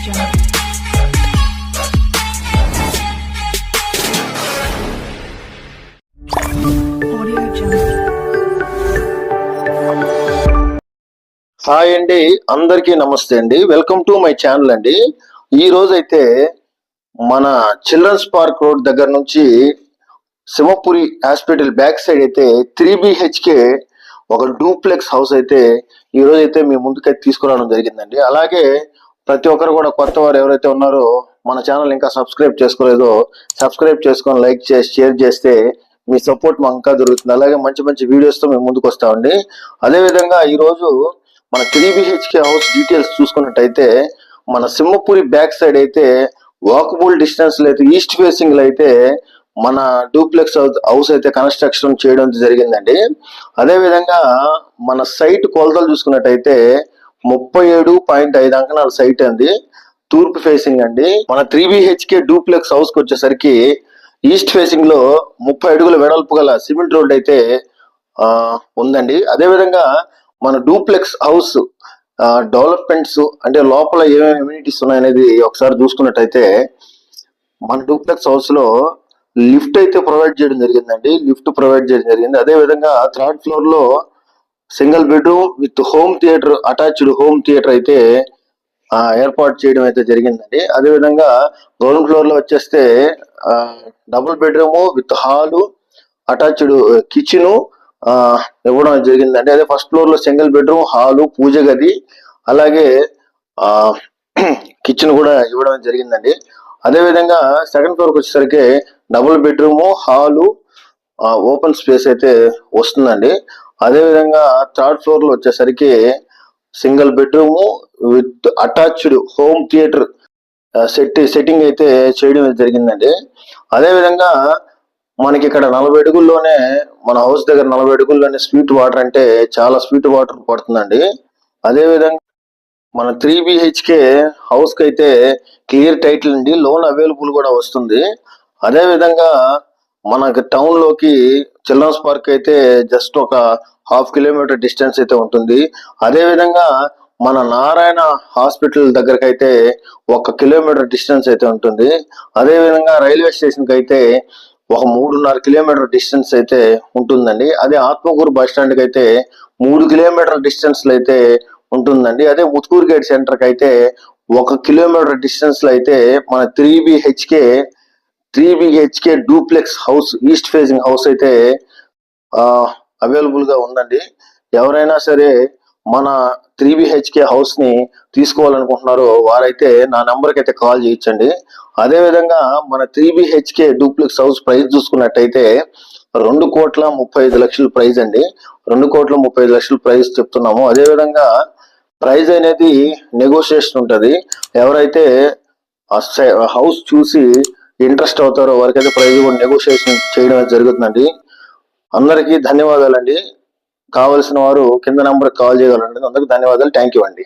Jungle. Audio Jungle. Hi అండి, అందరికీ నమస్తే అండి. వెల్కమ్ టు మై ఛానల్ అండి. ఈ రోజు అయితే మన చిల్డ్రన్స్ పార్క్ రోడ్ దగ్గర నుంచి సింహపురి హాస్పిటల్ బ్యాక్ సైడ్ అయితే 3 BHK ఒక డూప్లెక్స్ హౌస్ అయితే ఈ రోజు అయితే మీ ముందుకైతే తీసుకురావడం జరిగిందండి. అలాగే ప్రతి ఒక్కరు కూడా కొత్త వారు ఎవరైతే ఉన్నారో మన ఛానల్ ఇంకా సబ్స్క్రైబ్ చేసుకోలేదో సబ్స్క్రైబ్ చేసుకొని లైక్ చేసి షేర్ చేస్తే మీ సపోర్ట్ మాకు ఇంకా దొరుకుతుంది. అలాగే మంచి మంచి వీడియోస్తో మేము ముందుకు వస్తామండి. అదేవిధంగా ఈరోజు మన 3 BHK హౌస్ డీటెయిల్స్ చూసుకున్నట్టయితే మన సింహపురి బ్యాక్ సైడ్ అయితే వాకబుల్ డిస్టెన్స్ లో అయితే ఈస్ట్ ఫేసింగ్ లో అయితే మన డూప్లెక్స్ హౌస్ అయితే కన్స్ట్రక్షన్ చేయడం జరిగిందండి. అదేవిధంగా మన సైట్ కొలతలు చూసుకున్నట్టయితే 37.5 అంకణాల సైట్ అండి. తూర్పు ఫేసింగ్ అండి. మన 3 BHK డూప్లెక్స్ హౌస్ కి వచ్చేసరికి ఈస్ట్ ఫేసింగ్ లో 30 అడుగుల వెడల్పు గల సిమెంట్ రోడ్ అయితే ఉందండి. అదేవిధంగా మన డూప్లెక్స్ హౌస్ డెవలప్మెంట్స్ అంటే లోపల ఏమేమి అమ్యూనిటీస్ ఉన్నాయనేది ఒకసారి చూసుకున్నట్టయితే మన డూప్లెక్స్ హౌస్ లో లిఫ్ట్ అయితే ప్రొవైడ్ చేయడం జరిగిందండి. అదే విధంగా 3rd ఫ్లోర్ లో single bedroom with home theatre, attached home theatre అయితే ఏర్పాటు చేయడం అయితే జరిగిందండి. అదే విధంగా గ్రౌండ్ ఫ్లోర్ లో వచ్చేస్తే double bedroom with hall, attached kitchen ఇవ్వడం జరిగిందండి. అదే ఫస్ట్ ఫ్లోర్ లో సింగిల్ బెడ్రూమ్, హాలు, పూజ గది, అలాగే కిచెన్ కూడా ఇవ్వడం జరిగిందండి. అదే విధంగా సెకండ్ ఫ్లోర్ కి వచ్చేసరికి double bedroom, hall, open space అయితే వస్తుందండి. అదే విధంగా 3rd ఫ్లోర్ లో వచ్చేసరికి single bedroom with attached home theatre setting అయితే చేయడం జరిగిందండి. అదే విధంగా మనకి ఇక్కడ 40 అడుగుల్లోనే మన హౌస్ దగ్గర 40 అడుగుల్లోనే స్వీట్ వాటర్ అంటే చాలా స్వీట్ వాటర్ పడుతుందండి. అదే విధంగా మన 3 BHK హౌస్ కి అయితే క్లియర్ టైటిల్ అండి, లోన్ అవైలబుల్ కూడా వస్తుంది. అదే విధంగా మనకి టౌన్ లోకి చిల్డ్రన్స్ పార్క్ అయితే జస్ట్ ఒక 1/2 కిలోమీటర్ డిస్టెన్స్ అయితే ఉంటుంది. అదే విధంగా మన నారాయణ హాస్పిటల్ దగ్గరకు అయితే 1 కిలోమీటర్ డిస్టెన్స్ అయితే ఉంటుంది. అదే విధంగా రైల్వే స్టేషన్ కి అయితే ఒక 3.5 కిలోమీటర్ డిస్టెన్స్ అయితే ఉంటుందండి. అదే ఆత్మకూరు బస్ స్టాండ్ కి అయితే 3 కిలోమీటర్ డిస్టెన్స్ లో అయితే ఉంటుందండి. అదే ముత్కూరు గేట్ సెంటర్ కి అయితే 1 కిలోమీటర్ డిస్టెన్స్ లో అయితే మన 3 BHK duplex house east facing house అయితే అవైలబుల్ గా ఉందండి. ఎవరైనా సరే మన 3 BHK హౌస్ ని తీసుకోవాలనుకుంటున్నారో వారైతే నా నెంబర్ కి అయితే కాల్ చేయొచ్చండి. అదే విధంగా మన 3 BHK డూప్లెక్స్ హౌస్ ప్రైస్ చూసుకున్నట్టయితే 2,35,00,000 ప్రైస్ అండి. 2,35,00,000 ప్రైస్ చెప్తున్నాము. అదే విధంగా ప్రైస్ అనేది నెగోషియేషన్ ఉంటది. ఎవరైతే హౌస్ చూసి ఇంట్రెస్ట్ అవుతారో వారికైతే ప్రైస్ కూడా నెగోషియేషన్ చేయడం జరుగుతుందండి. అందరికీ ధన్యవాదాలండి. కావలసిన వారు కింద నంబర్ కాల్ చేయగలరండి. అందరికీ ధన్యవాదాలు. థ్యాంక్ యూ అండి.